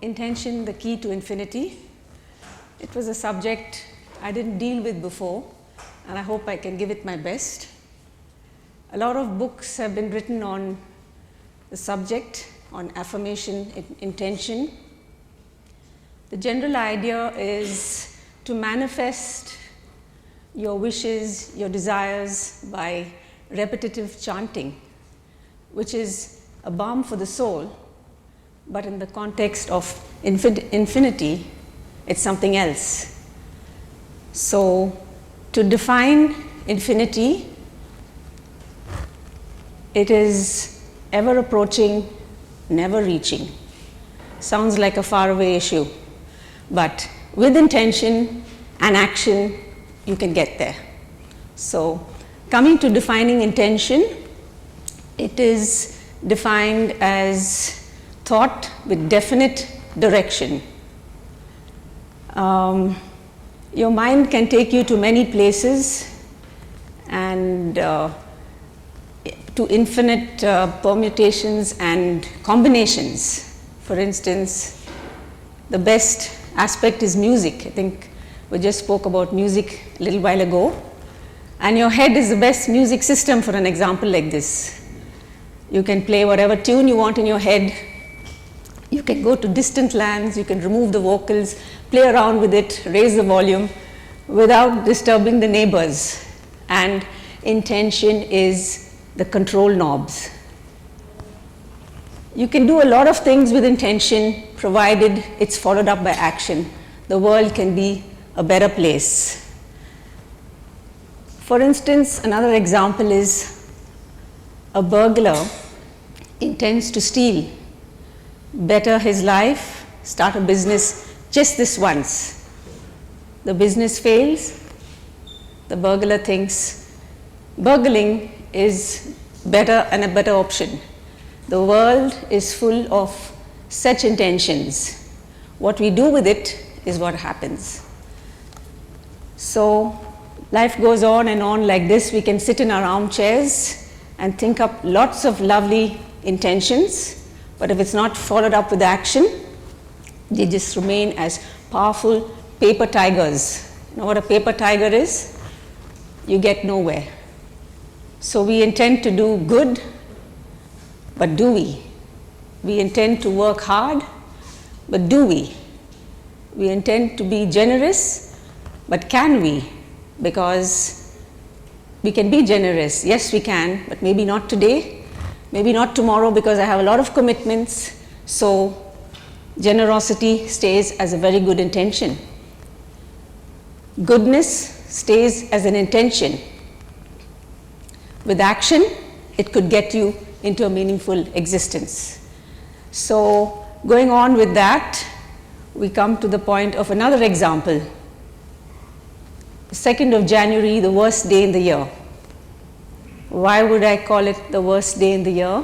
intention, the key to infinity. It was a subject I didn't deal with before, and I hope I can give it my best. A lot of books have been written on the subject, on affirmation, intention. The general idea is to manifest your wishes, your desires by repetitive chanting, which is a balm for the soul, but in the context of infinity, it's something else. So, to define infinity, it is ever approaching, never reaching. Sounds like a faraway issue, but with intention and action, you can get there. So, coming to defining intention, it is defined as thought with definite direction. Your mind can take you to many places and to infinite permutations and combinations. For instance, the best aspect is music. I think we just spoke about music a little while ago, and your head is the best music system for an example like this. You can play whatever tune you want in your head. You can go to distant lands, you can remove the vocals, play around with it, raise the volume without disturbing the neighbors. And intention is the control knobs. You can do a lot of things with intention, provided it's followed up by action. The world can be a better place. For instance, another example is a burglar intends to steal, better his life, start a business just this once. The business fails, the burglar thinks burgling is better and a better option. The world is full of such intentions. What we do with it is what happens. So life goes on and on like this. We can sit in our armchairs and think up lots of lovely intentions, but if it's not followed up with action, they just remain as powerful paper tigers. You know what a paper tiger is? You get nowhere. So we intend to do good, but do we? We intend to work hard, but do we? We intend to be generous, but can we? Because we can be generous, yes we can, but maybe not today, maybe not tomorrow, because I have a lot of commitments. So generosity stays as a very good intention. Goodness stays as an intention. With action, it could get you into a meaningful existence. So going on with that, we come to the point of another example. 2nd of January, the worst day in the year. Why would I call it the worst day in the year?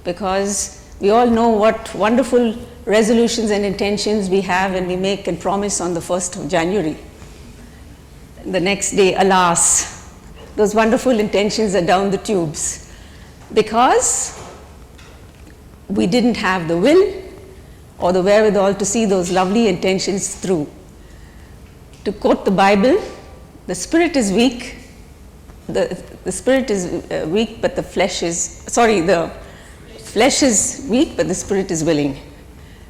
Because we all know what wonderful resolutions and intentions we have and we make and promise on the 1st of January. The next day, alas, those wonderful intentions are down the tubes because we didn't have the will or the wherewithal to see those lovely intentions through. To quote the Bible, the spirit is weak, the spirit is weak, but the flesh is, the flesh is weak, but the spirit is willing.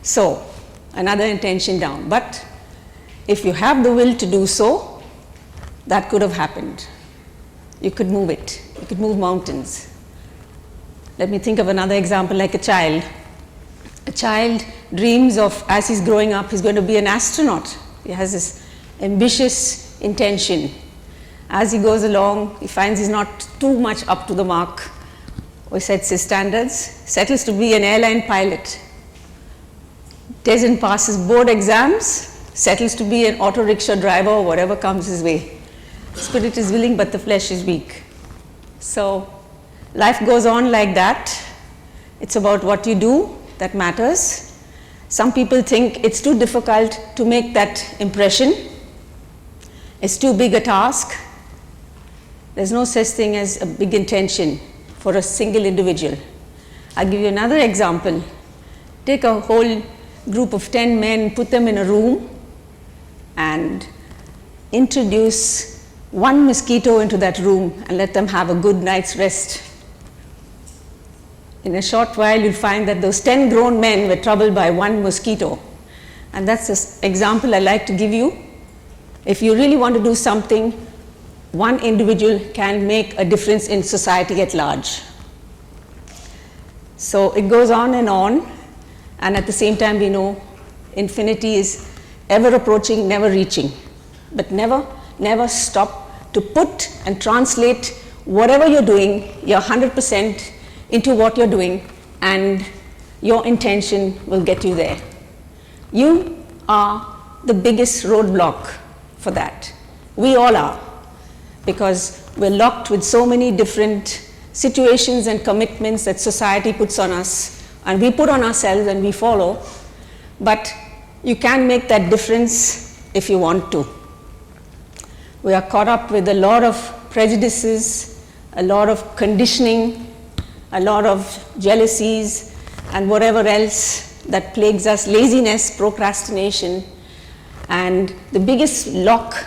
So, another intention down. But if you have the will to do so, that could have happened. You could move it. You could move mountains. Let me think of another example, like a child. A child dreams of, as he's growing up, he's going to be an astronaut. He has this ambitious intention. As he goes along, he finds he's not too much up to the mark or sets his standards, settles to be an airline pilot. Doesn't pass his board exams, settles to be an auto rickshaw driver or whatever comes his way. Spirit is willing, but the flesh is weak. So life goes on like that. It's about what you do that matters. Some people think it's too difficult to make that impression. It's too big a task. There's no such thing as a big intention for a single individual. I'll give you another example. Take a whole group of 10 men, put them in a room and introduce one mosquito into that room and let them have a good night's rest. In a short while, you'll find that those 10 grown men were troubled by one mosquito. And that's an example I like to give you. If you really want to do something, one individual can make a difference in society at large. So it goes on, and at the same time we know infinity is ever approaching, never reaching. But never stop to put and translate whatever you're doing, your 100% into what you're doing, and your intention will get you there. You are the biggest roadblock for that. We all are, because we're locked with so many different situations and commitments that society puts on us, and we put on ourselves and we follow. But you can make that difference if you want to. We are caught up with a lot of prejudices, a lot of conditioning, a lot of jealousies, and whatever else that plagues us, laziness, procrastination. And the biggest lock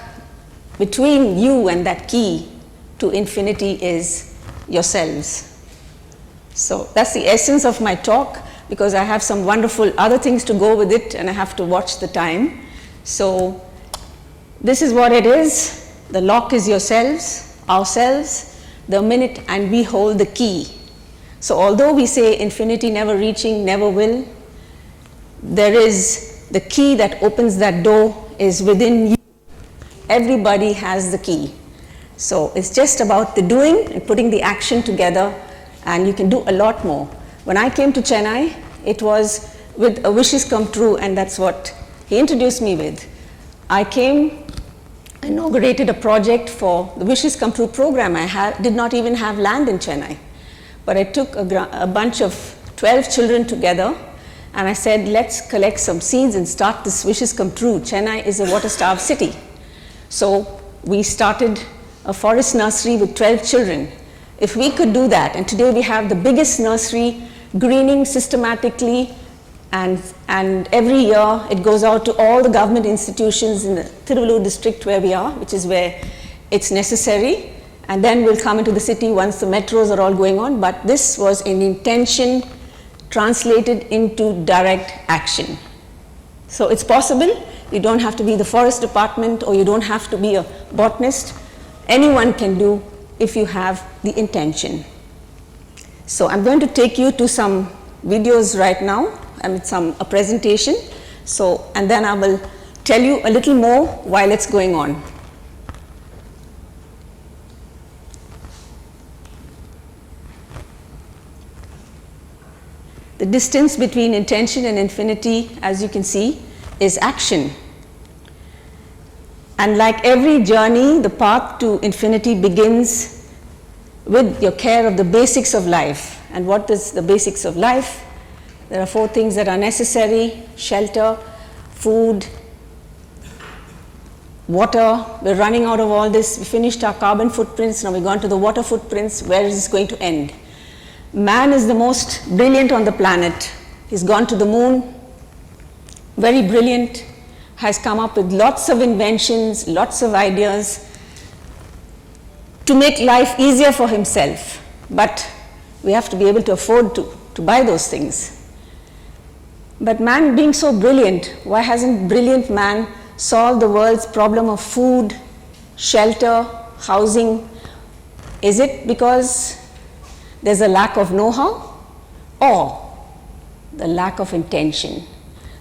between you and that key to infinity is yourselves. So that's the essence of my talk, because I have some wonderful other things to go with it and I have to watch the time. So this is what it is. The lock is yourselves, ourselves, the minute, and we hold the key. So although we say infinity never reaching, never will, there is the key that opens that door is within you. Everybody has the key. So it's just about the doing and putting the action together, and you can do a lot more. When I came to Chennai, it was with a wishes come true, and that's what he introduced me with. I came, inaugurated a project for the wishes come true program. I did not even have land in Chennai, but I took a bunch of 12 children together, and I said, let's collect some seeds and start this wishes come true. Chennai is a water-starved city. So we started a forest nursery with 12 children. If we could do that, and today we have the biggest nursery, greening systematically, and every year it goes out to all the government institutions in the Tiruvallur district where we are, which is where it's necessary, and then we'll come into the city once the metros are all going on. But this was an intention translated into direct action. So it's possible. You don't have to be the forest department, or you don't have to be a botanist. Anyone can do if you have the intention. So I'm going to take you to some videos right now, and a presentation. So, and then I will tell you a little more while it's going on. The distance between intention and infinity, as you can see, is action. And like every journey, the path to infinity begins with your care of the basics of life. And what is the basics of life? There are 4 things that are necessary: shelter, food, water. We're running out of all this. We finished our carbon footprints, now we've gone to the water footprints. Where is this going to end? Man is the most brilliant on the planet. He's gone to the moon, very brilliant, has come up with lots of inventions, lots of ideas to make life easier for himself. But we have to be able to afford to buy those things. But man being so brilliant, why hasn't brilliant man solved the world's problem of food, shelter, housing? Is it because there's a lack of know-how, or the lack of intention?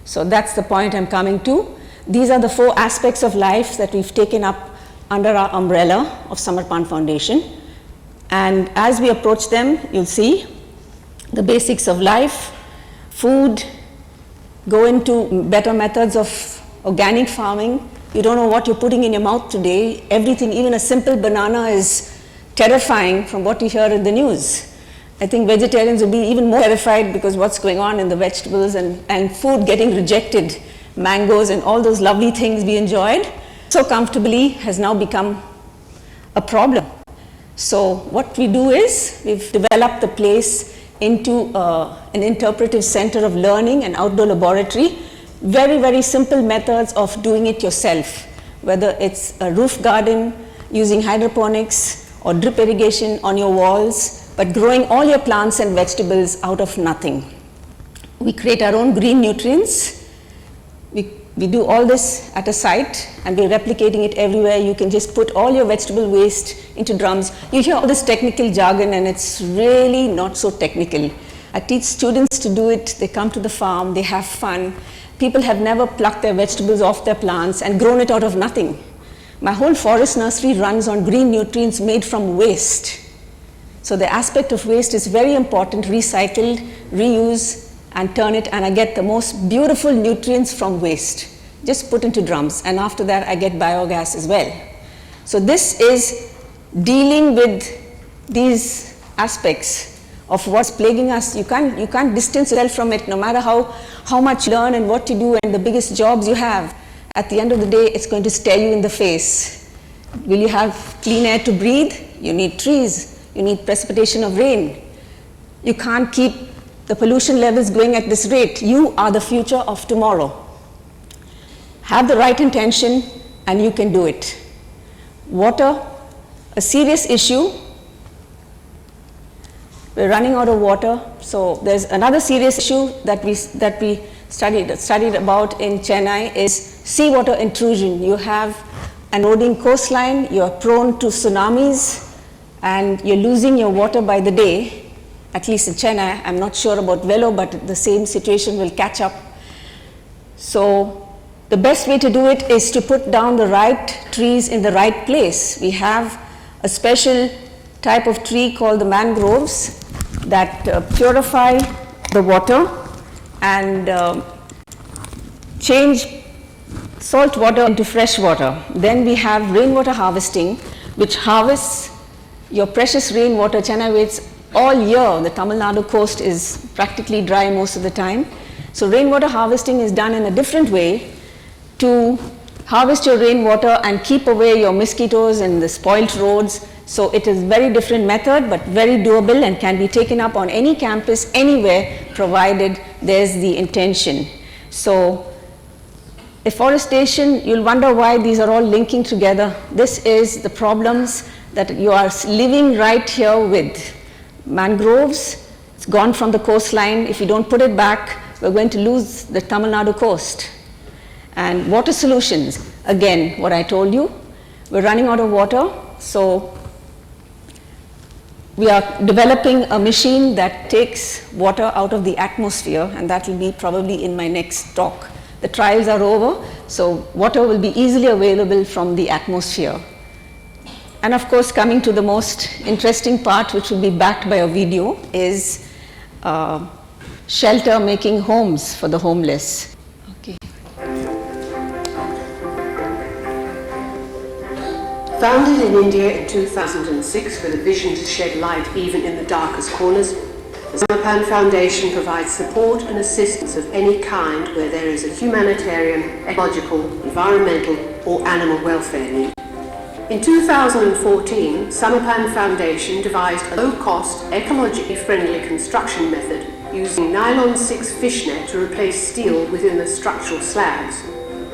So that's the point I'm coming to. These are the 4 aspects of life that we've taken up under our umbrella of Samarpan Foundation. And as we approach them, you'll see the basics of life, food, go into better methods of organic farming. You don't know what you're putting in your mouth today. Everything, even a simple banana, is terrifying from what you hear in the news. I think vegetarians will be even more terrified because what's going on in the vegetables and food getting rejected. Mangoes and all those lovely things we enjoyed so comfortably has now become a problem. So what we do is we've developed the place into an interpretive center of learning and outdoor laboratory very, very simple methods of doing it yourself, whether it's a roof garden using hydroponics or drip irrigation on your walls, but growing all your plants and vegetables out of nothing. We create our own green nutrients. We do all this at a site and we're replicating it everywhere. You can just put all your vegetable waste into drums. You hear all this technical jargon and it's really not so technical. I teach students to do it. They come to the farm, they have fun. People have never plucked their vegetables off their plants and grown it out of nothing. My whole forest nursery runs on green nutrients made from waste. So the aspect of waste is very important. Recycled, reuse, and turn it, and I get the most beautiful nutrients from waste, just put into drums, and after that I get biogas as well. So this is dealing with these aspects of what's plaguing us. You can't distance yourself from it, no matter how much you learn and what you do and the biggest jobs you have. At the end of the day, it's going to stare you in the face. Will you have clean air to breathe? You need trees, you need precipitation of rain. You can't keep the pollution levels going at this rate. You are the future of tomorrow. Have the right intention and you can do it. Water, a serious issue. We're running out of water. So there's another serious issue that we studied about in Chennai is seawater intrusion. You have an eroding coastline, you're prone to tsunamis, and you're losing your water by the day. At least in Chennai. I'm not sure about Vellore, but the same situation will catch up. So the best way to do it is to put down the right trees in the right place. We have a special type of tree called the mangroves that purify the water and change salt water into fresh water. Then we have rainwater harvesting, which harvests your precious rainwater. Chennai waits all year. The Tamil Nadu coast is practically dry most of the time. So rainwater harvesting is done in a different way to harvest your rainwater and keep away your mosquitoes and the spoilt roads. So it is a very different method, but very doable and can be taken up on any campus, anywhere, provided there's the intention. So afforestation, you'll wonder why these are all linking together. This is the problems that you are living right here with. Mangroves, it's gone from the coastline. If you don't put it back, we're going to lose the Tamil Nadu coast. And water solutions, again, what I told you, we're running out of water, so we are developing a machine that takes water out of the atmosphere, and that will be probably in my next talk. The trials are over, so water will be easily available from the atmosphere. And of course, coming to the most interesting part, which will be backed by a video, is shelter making homes for the homeless. Okay. Founded in India in 2006 with a vision to shed light even in the darkest corners, the Samarpan Foundation provides support and assistance of any kind where there is a humanitarian, ecological, environmental, or animal welfare need. In 2014, Samarpan Foundation devised a low-cost, ecologically friendly construction method using nylon 6 fishnet to replace steel within the structural slabs,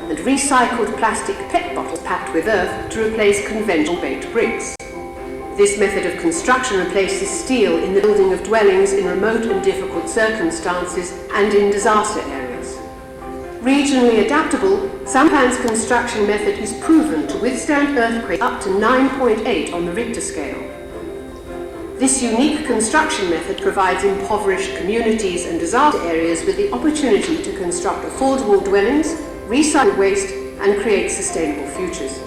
and recycled plastic PET bottles packed with earth to replace conventional baked bricks. This method of construction replaces steel in the building of dwellings in remote and difficult circumstances and in disaster areas. Regionally adaptable, Samarpan's construction method is proven to withstand earthquakes up to 9.8 on the Richter scale. This unique construction method provides impoverished communities and disaster areas with the opportunity to construct affordable dwellings, recycle waste, and create sustainable futures.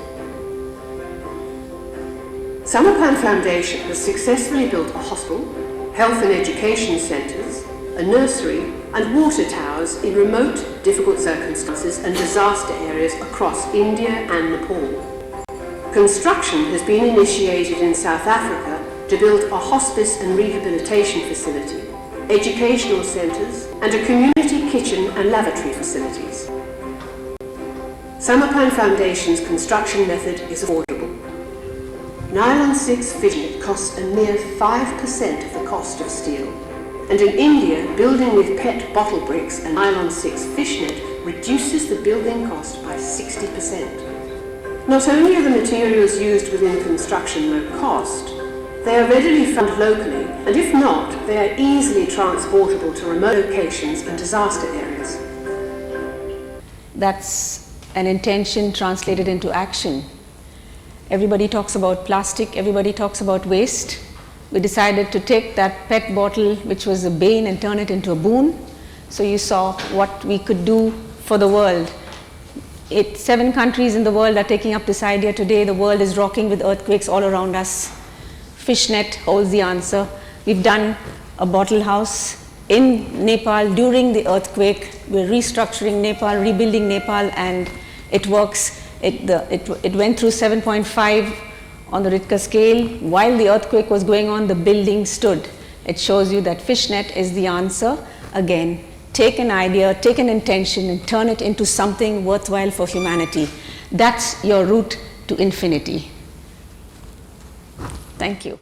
Samarpan Foundation has successfully built a hospital, health and education centres, a nursery, and water towers in remote, difficult circumstances and disaster areas across India and Nepal. Construction has been initiated in South Africa to build a hospice and rehabilitation facility, educational centres, and a community kitchen and lavatory facilities. Samarpan Foundation's construction method is affordable. Nylon 6 fishnet costs a mere 5% of the cost of steel, and in India, building with PET bottle bricks and nylon 6 fishnet reduces the building cost by 60%. Not only are the materials used within construction low cost, they are readily found locally, and if not, they are easily transportable to remote locations and disaster areas. That's an intention translated into action. Everybody talks about plastic, everybody talks about waste. We decided to take that PET bottle, which was a bane, and turn it into a boon. So you saw what we could do for the world. 7 countries in the world are taking up this idea today. The world is rocking with earthquakes all around us. Fishnet holds the answer. We've done a bottle house in Nepal during the earthquake. We're restructuring Nepal, rebuilding Nepal, and it works. It went through 7.5 on the Richter scale. While the earthquake was going on, the building stood. It shows you that fishnet is the answer. Again, take an idea, take an intention, and turn it into something worthwhile for humanity. That's your route to infinity. Thank you.